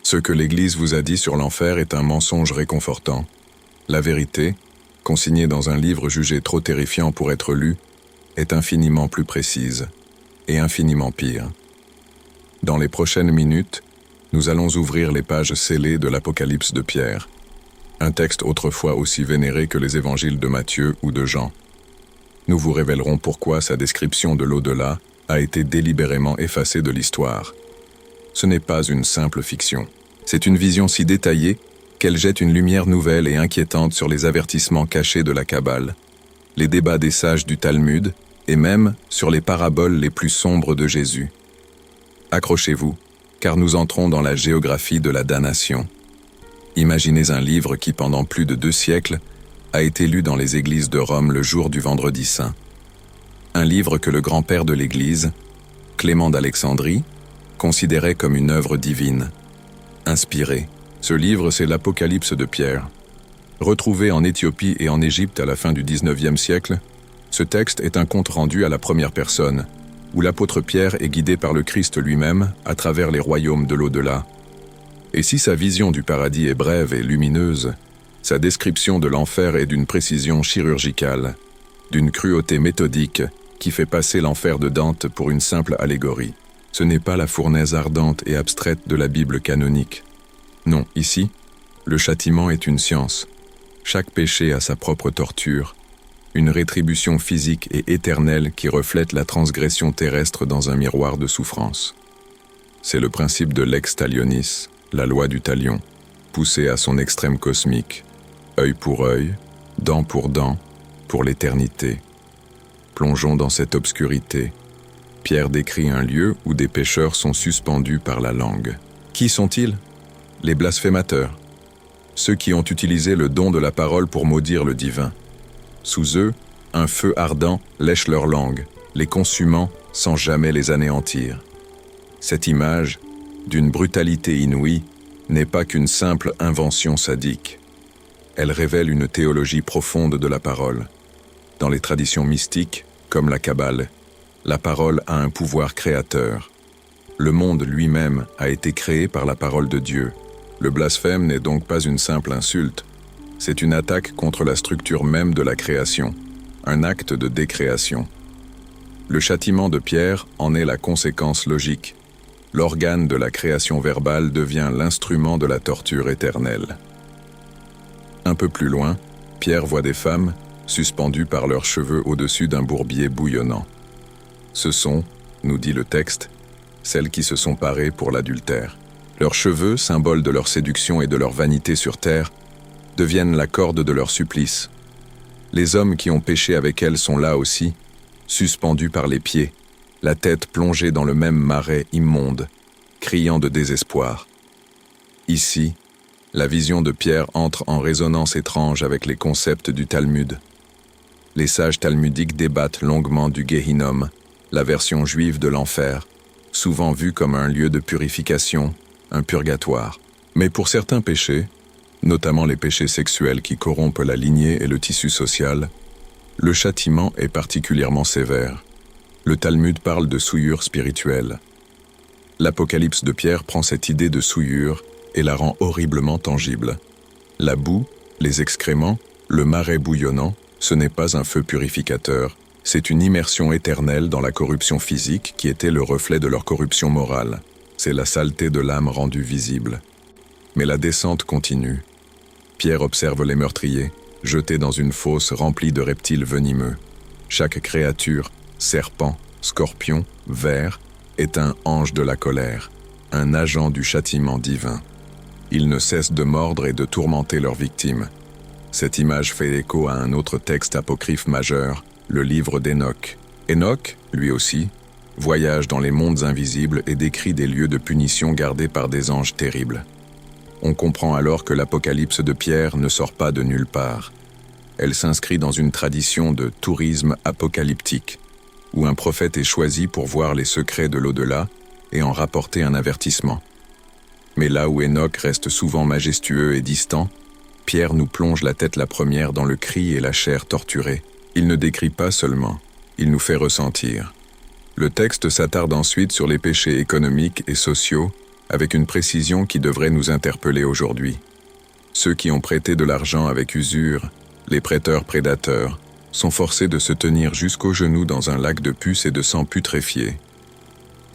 Ce que l'Église vous a dit sur l'enfer est un mensonge réconfortant. La vérité, consignée dans un livre jugé trop terrifiant pour être lu, est infiniment plus précise et infiniment pire. Dans les prochaines minutes, nous allons ouvrir les pages scellées de l'Apocalypse de Pierre, un texte autrefois aussi vénéré que les évangiles de Matthieu ou de Jean. Nous vous révélerons pourquoi sa description de l'au-delà a été délibérément effacée de l'histoire. Ce n'est pas une simple fiction. C'est une vision si détaillée qu'elle jette une lumière nouvelle et inquiétante sur les avertissements cachés de la Kabbale, les débats des sages du Talmud et même sur les paraboles les plus sombres de Jésus. Accrochez-vous, car nous entrons dans la géographie de la damnation. Imaginez un livre qui, pendant plus de 2 siècles, a été lu dans les églises de Rome le jour du Vendredi Saint. Un livre que le grand-père de l'Église, Clément d'Alexandrie, considérait comme une œuvre divine. Inspiré. Ce livre, c'est l'Apocalypse de Pierre. Retrouvé en Éthiopie et en Égypte à la fin du XIXe siècle, ce texte est un compte rendu à la première personne, où l'apôtre Pierre est guidé par le Christ lui-même à travers les royaumes de l'au-delà. Et si sa vision du paradis est brève et lumineuse, sa description de l'enfer est d'une précision chirurgicale, d'une cruauté méthodique qui fait passer l'enfer de Dante pour une simple allégorie. Ce n'est pas la fournaise ardente et abstraite de la Bible canonique. Non, ici, le châtiment est une science. Chaque péché a sa propre torture, une rétribution physique et éternelle qui reflète la transgression terrestre dans un miroir de souffrance. C'est le principe de lex talionis, la loi du talion, poussée à son extrême cosmique, œil pour œil, dent pour l'éternité. Plongeons dans cette obscurité. Pierre décrit un lieu où des pécheurs sont suspendus par la langue. Qui sont-ils? Les blasphémateurs. Ceux qui ont utilisé le don de la parole pour maudire le divin. Sous eux, un feu ardent lèche leur langue, les consumant sans jamais les anéantir. Cette image, d'une brutalité inouïe, n'est pas qu'une simple invention sadique. Elle révèle une théologie profonde de la parole. Dans les traditions mystiques, comme la Kabbale, la parole a un pouvoir créateur. Le monde lui-même a été créé par la parole de Dieu. Le blasphème n'est donc pas une simple insulte. C'est une attaque contre la structure même de la création, un acte de décréation. Le châtiment de Pierre en est la conséquence logique. L'organe de la création verbale devient l'instrument de la torture éternelle. Un peu plus loin, Pierre voit des femmes suspendues par leurs cheveux au-dessus d'un bourbier bouillonnant. Ce sont, nous dit le texte, celles qui se sont parées pour l'adultère. Leurs cheveux, symbole de leur séduction et de leur vanité sur terre, deviennent la corde de leur supplice. Les hommes qui ont péché avec elles sont là aussi, suspendus par les pieds, la tête plongée dans le même marais immonde, criant de désespoir. Ici, la vision de Pierre entre en résonance étrange avec les concepts du Talmud. Les sages talmudiques débattent longuement du Gehinnom, la version juive de l'enfer, souvent vue comme un lieu de purification, un purgatoire. Mais pour certains péchés, notamment les péchés sexuels qui corrompent la lignée et le tissu social, le châtiment est particulièrement sévère. Le Talmud parle de souillure spirituelle. L'Apocalypse de Pierre prend cette idée de souillure et la rend horriblement tangible. La boue, les excréments, le marais bouillonnant, ce n'est pas un feu purificateur, c'est une immersion éternelle dans la corruption physique qui était le reflet de leur corruption morale. C'est la saleté de l'âme rendue visible. Mais la descente continue. Pierre observe les meurtriers, jetés dans une fosse remplie de reptiles venimeux. Chaque créature, serpent, scorpion, ver, est un ange de la colère, un agent du châtiment divin. Ils ne cessent de mordre et de tourmenter leurs victimes. Cette image fait écho à un autre texte apocryphe majeur, le livre d'Hénoch. Hénoch, lui aussi, voyage dans les mondes invisibles et décrit des lieux de punition gardés par des anges terribles. On comprend alors que l'Apocalypse de Pierre ne sort pas de nulle part. Elle s'inscrit dans une tradition de tourisme apocalyptique, où un prophète est choisi pour voir les secrets de l'au-delà et en rapporter un avertissement. Mais là où Hénoch reste souvent majestueux et distant, Pierre nous plonge la tête la première dans le cri et la chair torturée. Il ne décrit pas seulement, il nous fait ressentir. Le texte s'attarde ensuite sur les péchés économiques et sociaux, avec une précision qui devrait nous interpeller aujourd'hui. Ceux qui ont prêté de l'argent avec usure, les prêteurs prédateurs, sont forcés de se tenir jusqu'aux genoux dans un lac de puces et de sang putréfié.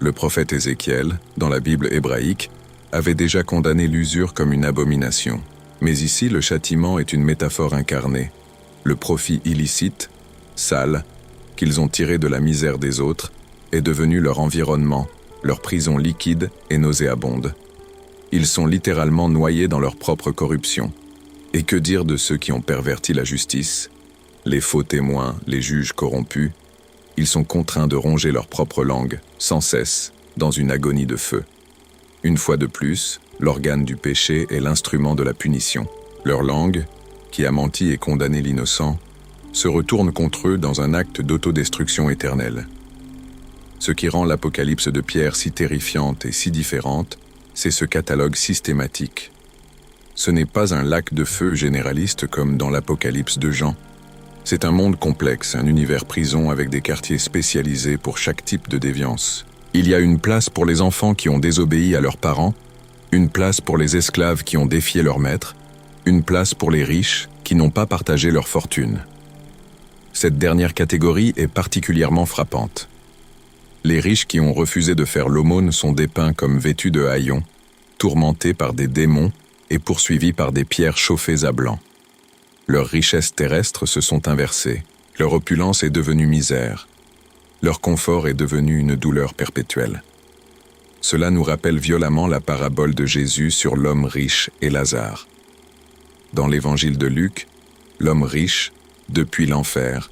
Le prophète Ézéchiel, dans la Bible hébraïque, avait déjà condamné l'usure comme une abomination. Mais ici, le châtiment est une métaphore incarnée. Le profit illicite, sale, qu'ils ont tiré de la misère des autres, est devenu leur environnement, leur prison liquide et nauséabonde. Ils sont littéralement noyés dans leur propre corruption. Et que dire de ceux qui ont perverti la justice? Les faux témoins, les juges corrompus, ils sont contraints de ronger leur propre langue, sans cesse, dans une agonie de feu. Une fois de plus, l'organe du péché est l'instrument de la punition. Leur langue, qui a menti et condamné l'innocent, se retourne contre eux dans un acte d'autodestruction éternelle. Ce qui rend l'Apocalypse de Pierre si terrifiante et si différente, c'est ce catalogue systématique. Ce n'est pas un lac de feu généraliste comme dans l'Apocalypse de Jean. C'est un monde complexe, un univers prison avec des quartiers spécialisés pour chaque type de déviance. Il y a une place pour les enfants qui ont désobéi à leurs parents, une place pour les esclaves qui ont défié leur maître, une place pour les riches qui n'ont pas partagé leur fortune. Cette dernière catégorie est particulièrement frappante. Les riches qui ont refusé de faire l'aumône sont dépeints comme vêtus de haillons, tourmentés par des démons et poursuivis par des pierres chauffées à blanc. Leurs richesses terrestres se sont inversées, leur opulence est devenue misère, leur confort est devenu une douleur perpétuelle. Cela nous rappelle violemment la parabole de Jésus sur l'homme riche et Lazare. Dans l'évangile de Luc, l'homme riche, depuis l'enfer,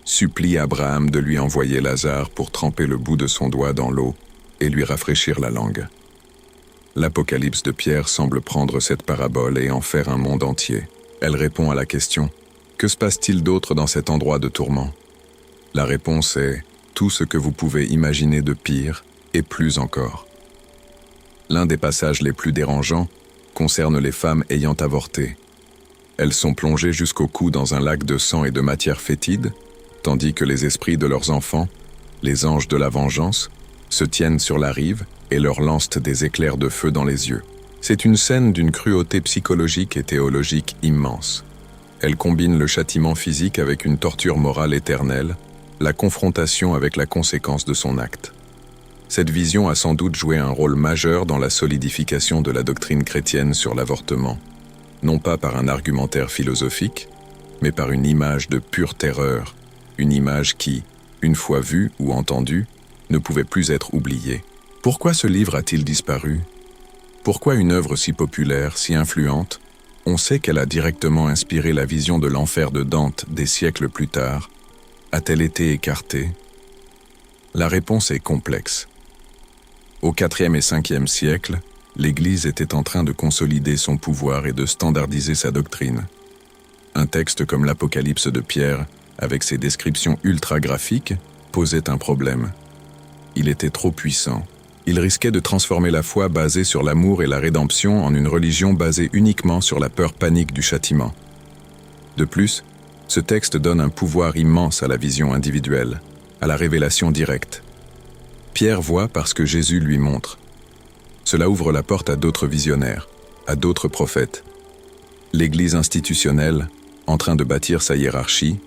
supplie Abraham de lui envoyer Lazare pour tremper le bout de son doigt dans l'eau et lui rafraîchir la langue. L'Apocalypse de Pierre semble prendre cette parabole et en faire un monde entier. Elle répond à la question « Que se passe-t-il d'autre dans cet endroit de tourment ?» La réponse est « Tout ce que vous pouvez imaginer de pire et plus encore. » L'un des passages les plus dérangeants concerne les femmes ayant avorté. Elles sont plongées jusqu'au cou dans un lac de sang et de matière fétide, tandis que les esprits de leurs enfants, les anges de la vengeance, se tiennent sur la rive et leur lancent des éclairs de feu dans les yeux. C'est une scène d'une cruauté psychologique et théologique immense. Elle combine le châtiment physique avec une torture morale éternelle, la confrontation avec la conséquence de son acte. Cette vision a sans doute joué un rôle majeur dans la solidification de la doctrine chrétienne sur l'avortement, non pas par un argumentaire philosophique, mais par une image de pure terreur, une image qui, une fois vue ou entendue, ne pouvait plus être oubliée. Pourquoi ce livre a-t-il disparu ? Pourquoi une œuvre si populaire, si influente, on sait qu'elle a directement inspiré la vision de l'enfer de Dante des siècles plus tard, a-t-elle été écartée ? La réponse est complexe. Au IVe et Ve siècle, l'Église était en train de consolider son pouvoir et de standardiser sa doctrine. Un texte comme l'Apocalypse de Pierre, avec ses descriptions ultra-graphiques, posait un problème. Il était trop puissant. Il risquait de transformer la foi basée sur l'amour et la rédemption en une religion basée uniquement sur la peur panique du châtiment. De plus, ce texte donne un pouvoir immense à la vision individuelle, à la révélation directe. Pierre voit parce que Jésus lui montre. Cela ouvre la porte à d'autres visionnaires, à d'autres prophètes. L'Église institutionnelle, en train de bâtir sa hiérarchie,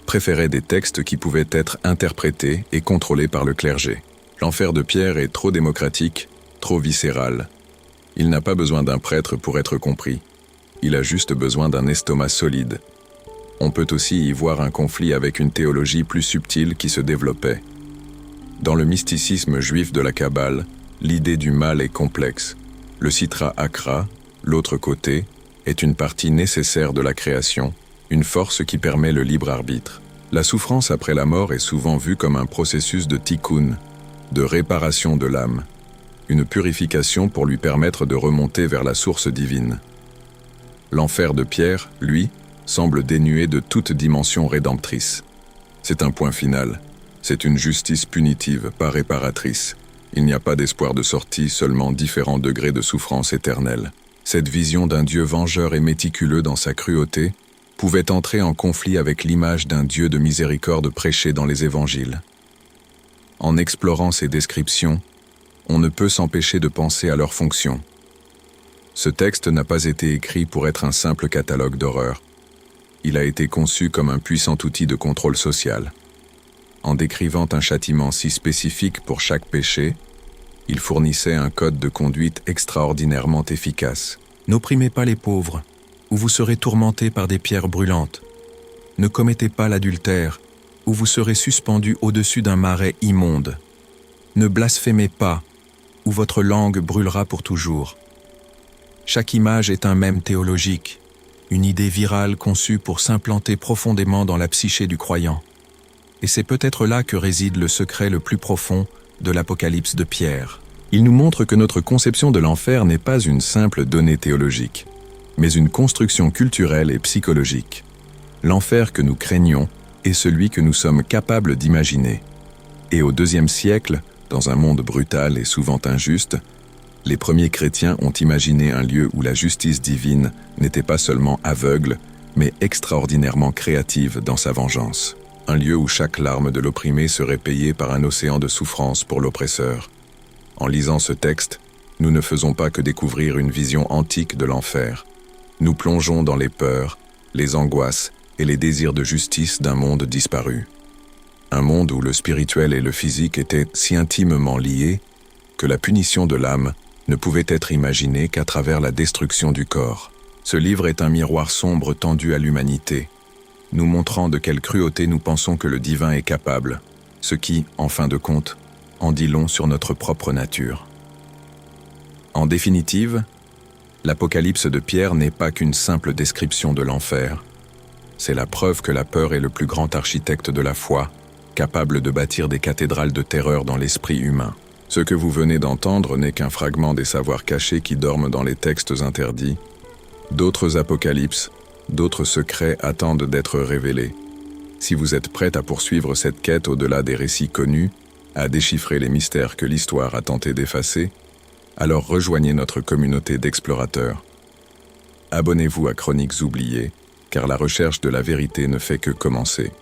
préférait des textes qui pouvaient être interprétés et contrôlés par le clergé. L'enfer de Pierre est trop démocratique, trop viscéral. Il n'a pas besoin d'un prêtre pour être compris. Il a juste besoin d'un estomac solide. On peut aussi y voir un conflit avec une théologie plus subtile qui se développait. Dans le mysticisme juif de la Kabbale, l'idée du mal est complexe. Le Sitra Achra, l'autre côté, est une partie nécessaire de la création, une force qui permet le libre arbitre. La souffrance après la mort est souvent vue comme un processus de tikkun, de réparation de l'âme, une purification pour lui permettre de remonter vers la source divine. L'enfer de Pierre, lui, semble dénué de toute dimension rédemptrice. C'est un point final. C'est une justice punitive, pas réparatrice. Il n'y a pas d'espoir de sortie, seulement différents degrés de souffrance éternelle. Cette vision d'un Dieu vengeur et méticuleux dans sa cruauté pouvait entrer en conflit avec l'image d'un Dieu de miséricorde prêché dans les évangiles. En explorant ces descriptions, on ne peut s'empêcher de penser à leur fonction. Ce texte n'a pas été écrit pour être un simple catalogue d'horreurs. Il a été conçu comme un puissant outil de contrôle social. En décrivant un châtiment si spécifique pour chaque péché, il fournissait un code de conduite extraordinairement efficace. N'opprimez pas les pauvres, ou vous serez tourmentés par des pierres brûlantes. Ne commettez pas l'adultère, ou vous serez suspendu au-dessus d'un marais immonde. Ne blasphémez pas, ou votre langue brûlera pour toujours. Chaque image est un mème théologique, une idée virale conçue pour s'implanter profondément dans la psyché du croyant. Et c'est peut-être là que réside le secret le plus profond de l'Apocalypse de Pierre. Il nous montre que notre conception de l'enfer n'est pas une simple donnée théologique, mais une construction culturelle et psychologique. L'enfer que nous craignons est celui que nous sommes capables d'imaginer. Et au IIe siècle, dans un monde brutal et souvent injuste, les premiers chrétiens ont imaginé un lieu où la justice divine n'était pas seulement aveugle, mais extraordinairement créative dans sa vengeance. Un lieu où chaque larme de l'opprimé serait payée par un océan de souffrance pour l'oppresseur. En lisant ce texte, nous ne faisons pas que découvrir une vision antique de l'enfer. Nous plongeons dans les peurs, les angoisses et les désirs de justice d'un monde disparu. Un monde où le spirituel et le physique étaient si intimement liés que la punition de l'âme ne pouvait être imaginée qu'à travers la destruction du corps. Ce livre est un miroir sombre tendu à l'humanité, nous montrant de quelle cruauté nous pensons que le divin est capable, ce qui, en fin de compte, en dit long sur notre propre nature. En définitive, l'Apocalypse de Pierre n'est pas qu'une simple description de l'enfer. C'est la preuve que la peur est le plus grand architecte de la foi, capable de bâtir des cathédrales de terreur dans l'esprit humain. Ce que vous venez d'entendre n'est qu'un fragment des savoirs cachés qui dorment dans les textes interdits. D'autres apocalypses, d'autres secrets attendent d'être révélés. Si vous êtes prête à poursuivre cette quête au-delà des récits connus, à déchiffrer les mystères que l'histoire a tenté d'effacer, alors rejoignez notre communauté d'explorateurs. Abonnez-vous à Chroniques oubliées, car la recherche de la vérité ne fait que commencer.